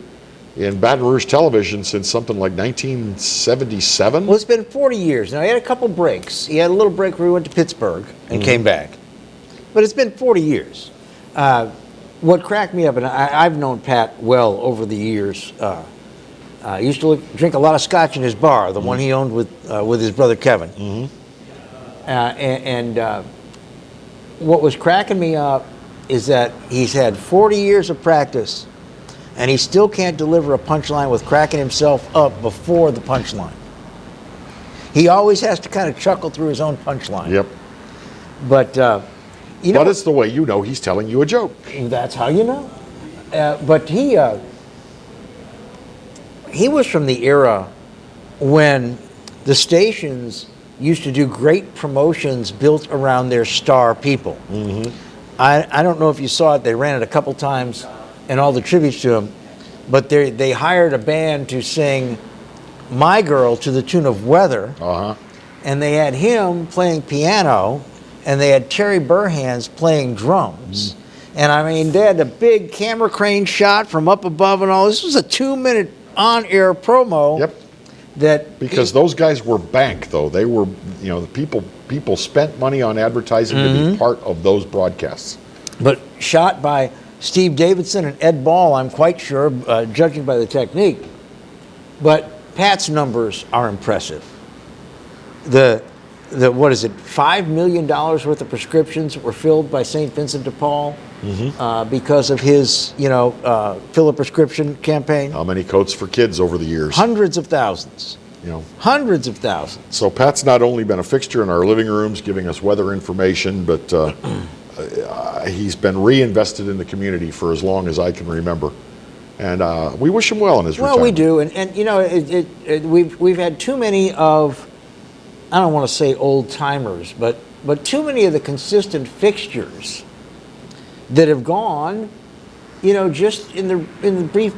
in Baton Rouge television since something like 1977. Well, it's been 40 years. Now, he had a couple breaks. He had a little break where he went to Pittsburgh and came back. But it's been 40 years. What cracked me up, and I've known Pat well over the years, he used to drink a lot of scotch in his bar, the one he owned with his brother Kevin. What was cracking me up is that he's had 40 years of practice, and he still can't deliver a punchline with cracking himself up before the punchline. He always has to kind of chuckle through his own punchline. Yep. But but it's the way you know he's telling you a joke. That's how you know. But he was from the era when the stations used to do great promotions built around their star people. I don't know if you saw it. They ran it a couple times and all the tributes to him, but they hired a band to sing My Girl to the tune of Weather, and they had him playing piano, and they had Terry Burhans playing drums. And I mean, they had a big camera crane shot from up above and all. This was a 2-minute on-air promo. Yep. Because those guys were bank, though. They were, the people spent money on advertising to be part of those broadcasts. but shot by Steve Davidson and Ed Ball, I'm quite sure, judging by the technique. But Pat's numbers are impressive. The what is it, $5 million worth of prescriptions were filled by St. Vincent de Paul because of his, fill a prescription campaign. How many coats for kids over the years? Hundreds of thousands. Hundreds of thousands. So Pat's not only been a fixture in our living rooms, giving us weather information, but he's been reinvested in the community for as long as I can remember. And we wish him well in his retirement. Well, we do, and we've had too many of, I don't want to say old timers, but too many of the consistent fixtures that have gone, just in the brief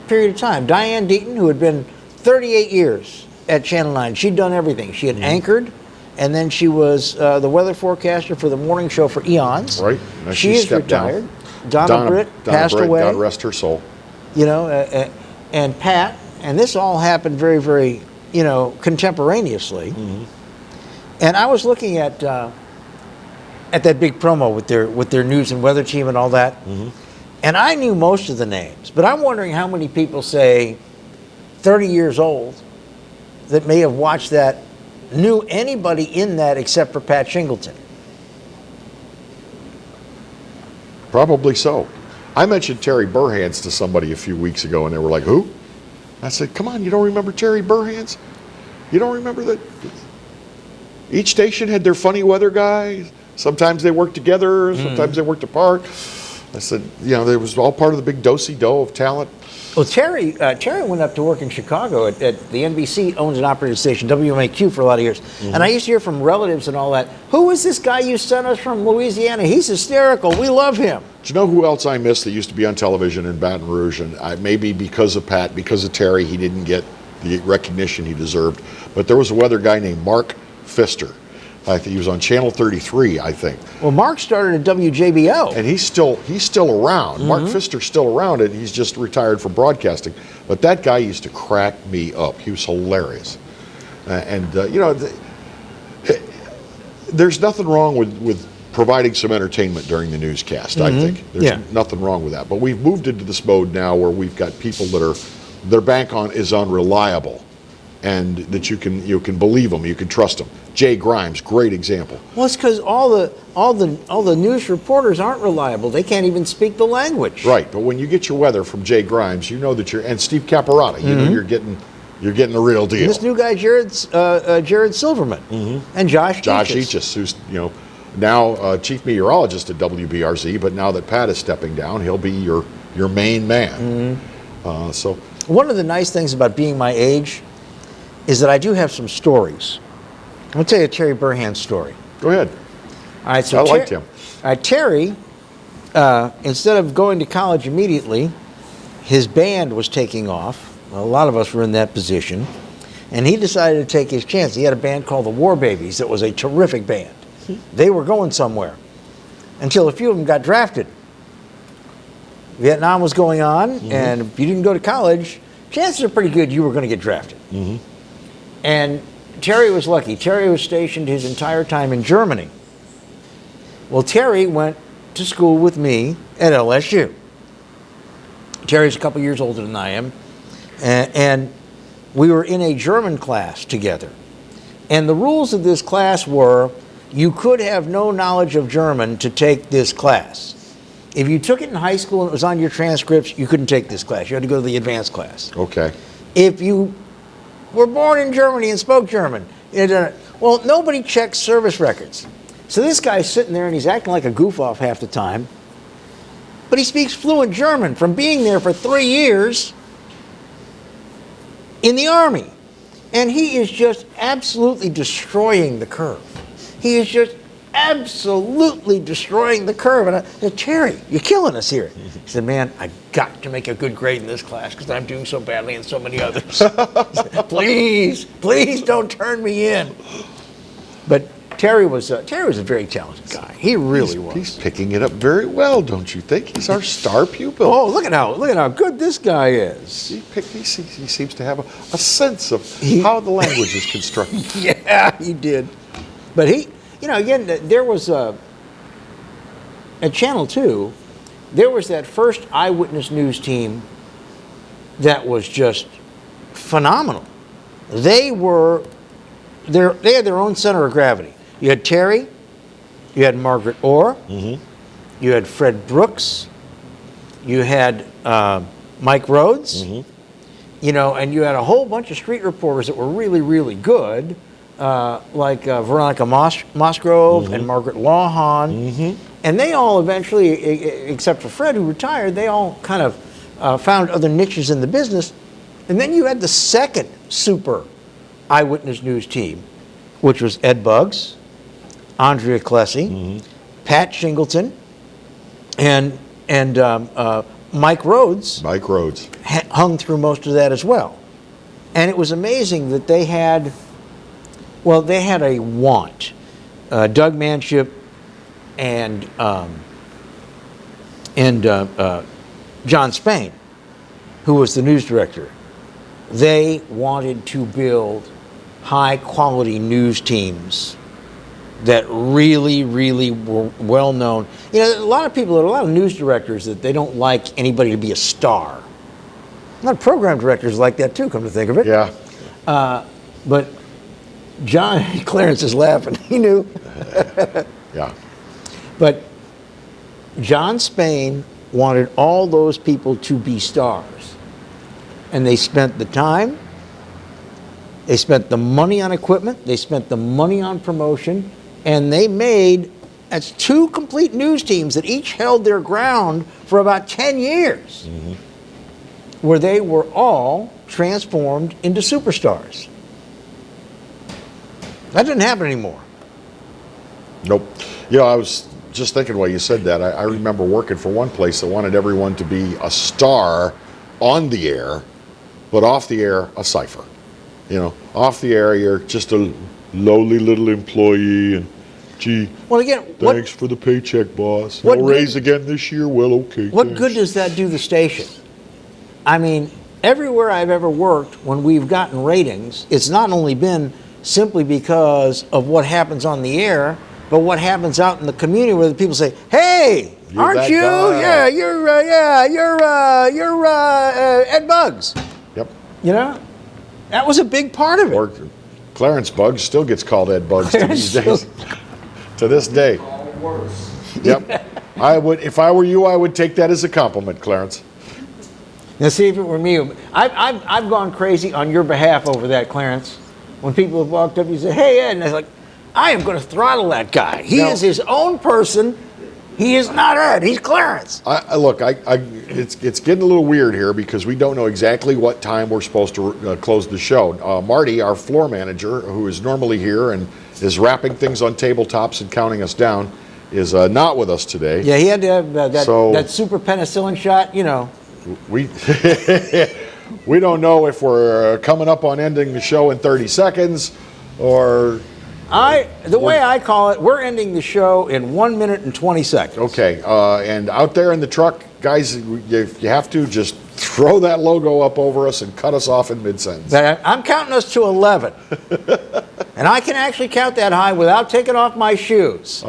period of time. Diane Deaton, who had been 38 years at Channel 9, she'd done everything. She had anchored, and then she was the weather forecaster for the morning show for eons. Right. She is retired. Donna Britt passed away. God rest her soul. And Pat, and this all happened very, very, contemporaneously. And I was looking at that big promo with their news and weather team and all that, and I knew most of the names, but I'm wondering how many people, say, 30 years old, that may have watched that, knew anybody in that except for Pat Shingleton. Probably so. I mentioned Terry Burhans to somebody a few weeks ago, and they were like, who? I said, come on, you don't remember Terry Burhans? You don't remember that? Each station had their funny weather guy. Sometimes they worked together, sometimes they worked apart. I said, it was all part of the big do-si-do of talent. Well, Terry went up to work in Chicago at the NBC, owns and operated station, WMAQ, for a lot of years. And I used to hear from relatives and all that, who is this guy you sent us from Louisiana? He's hysterical. We love him. Do you know who else I miss that used to be on television in Baton Rouge? And maybe because of Pat, because of Terry, he didn't get the recognition he deserved. But there was a weather guy named Mark Pfister. I think he was on Channel 33, I think. Well, Mark started at WJBO. And he's still around. Mark Pfister's still around, and he's just retired from broadcasting. But that guy used to crack me up. He was hilarious. There's nothing wrong with providing some entertainment during the newscast, I think. There's nothing wrong with that. But we've moved into this mode now where we've got people their bank on is unreliable, and that you can believe them, you can trust them. Jay Grimes, great example. Well, it's because all the news reporters aren't reliable. They can't even speak the language. Right, but when you get your weather from Jay Grimes, you know that and Steve Caparata, you know you're getting the real deal. And this new guy, Jared Silverman, and Josh Eachus, who's now chief meteorologist at WBRZ, but now that Pat is stepping down, he'll be your main man. So one of the nice things about being my age is that I do have some stories. I'm going to tell you a Terry Burhan story. Go ahead. All right, so I liked him. Terry, instead of going to college immediately, his band was taking off. A lot of us were in that position. And he decided to take his chance. He had a band called the War Babies that was a terrific band. They were going somewhere until a few of them got drafted. Vietnam was going on, and if you didn't go to college, chances are pretty good you were going to get drafted. And Terry was lucky. Terry was stationed his entire time in Germany. Well, Terry went to school with me at LSU. Terry's a couple years older than I am. And we were in a German class together. And the rules of this class were you could have no knowledge of German to take this class. If you took it in high school and it was on your transcripts, you couldn't take this class. You had to go to the advanced class. Okay. If you were born in Germany and spoke German, well, nobody checks service records. So this guy's sitting there and he's acting like a goof-off half the time, but he speaks fluent German from being there for 3 years in the Army. And he is just absolutely destroying the curve. He is just absolutely destroying the curve. And I said, Terry, you're killing us here. He said, man, I got to make a good grade in this class because I'm doing so badly in so many others. Said, please don't turn me in. But Terry was a very talented guy. He really was. He's picking it up very well, don't you think? He's our star pupil. Oh, look at how good this guy is. He seems to have a sense of how the language is constructed. Yeah, he did. But he, again, there was at Channel 2, there was that first eyewitness news team that was just phenomenal. They had their own center of gravity. You had Terry, you had Margaret Orr, you had Fred Brooks, you had Mike Rhodes, you know, and you had a whole bunch of street reporters that were really, really good, like Veronica Musgrove and Margaret Lawhon. And they all eventually, except for Fred, who retired, they all kind of found other niches in the business. And then you had the second super eyewitness news team, which was Ed Buggs, Andrea Clessy, Pat Shingleton, and Mike Rhodes. Mike Rhodes Hung through most of that as well. And it was amazing that they had a want. Doug Manship and John Spain, who was the news director, they wanted to build high-quality news teams that really, really were well-known. You know, a lot of news directors that they don't like anybody to be a star. A lot of program directors like that too, come to think of it. Yeah. But John, Clarence is laughing. He knew. Yeah. But John Spain wanted all those people to be stars. And they spent the time, they spent the money on equipment, they spent the money on promotion, and they made, that's two complete news teams that each held their ground for about 10 years, where they were all transformed into superstars. That didn't happen anymore. Nope. You know, I was just thinking while you said that, I remember working for one place that wanted everyone to be a star on the air, but off the air, a cipher. You know, off the air, you're just a lowly little employee, and gee, well, again, thanks for the paycheck, boss. What No raise again this year? Well, okay. What thanks. good does that do the station? I mean, everywhere I've ever worked, when we've gotten ratings, it's not only been simply because of what happens on the air, but what happens out in the community where the people say, "Hey, You're aren't that you? guy." You're Ed Buggs." Yep. You know, that was a big part of it. Or Clarence Buggs still gets called Ed Buggs to these days. To this day. Yep. I would, if I were you, I would take that as a compliment, Clarence. Now, see, if it were me, I've gone crazy on your behalf over that, Clarence. When people have walked up, you say, "Hey, Ed," and I was like, I am going to throttle that guy. He is his own person. He is not Ed. He's Clarence. Look, it's getting a little weird here because we don't know exactly what time we're supposed to close the show. Marty, our floor manager, who is normally here and is wrapping things on tabletops and counting us down, is not with us today. Yeah, he had to have that super penicillin shot, you know. We we don't know if we're coming up on ending the show in 30 seconds or... The way I call it, we're ending the show in 1 minute and 20 seconds. Okay, and out there in the truck, guys, if you have to, just throw that logo up over us and cut us off in mid-sentence. I'm counting us to 11. And I can actually count that high without taking off my shoes.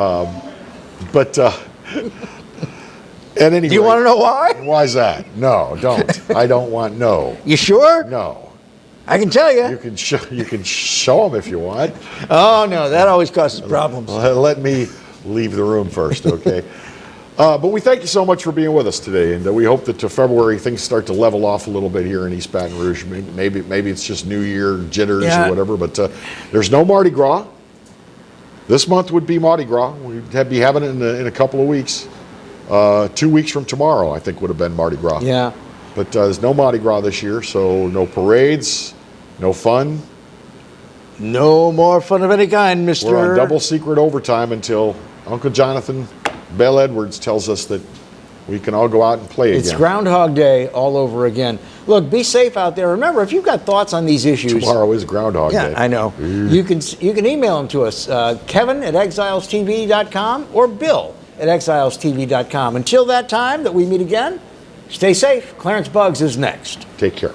And anyway, do you want to know why? Why's that? No, don't. I don't want no. You sure? No. I can tell you. You can show them if you want. Oh no, that always causes problems. Let me leave the room first, okay? But we thank you so much for being with us today, and we hope that to February things start to level off a little bit here in East Baton Rouge. Maybe it's just New Year jitters or whatever. But there's no Mardi Gras. This month would be Mardi Gras. We'd be having it in a couple of weeks. 2 weeks from tomorrow, I think, would have been Mardi Gras. Yeah. But there's no Mardi Gras this year, so no parades, no fun. No more fun of any kind, mister. We're on double secret overtime until Uncle Jonathan Bell Edwards tells us that we can all go out and play again. It's Groundhog Day all over again. Look, be safe out there. Remember, if you've got thoughts on these issues... Tomorrow is Groundhog Day. Yeah, I know. You can email them to us, Kevin at exilestv.com or Bill at exilestv.com. Until that time that we meet again, stay safe. Clarence Buggs is next. Take care.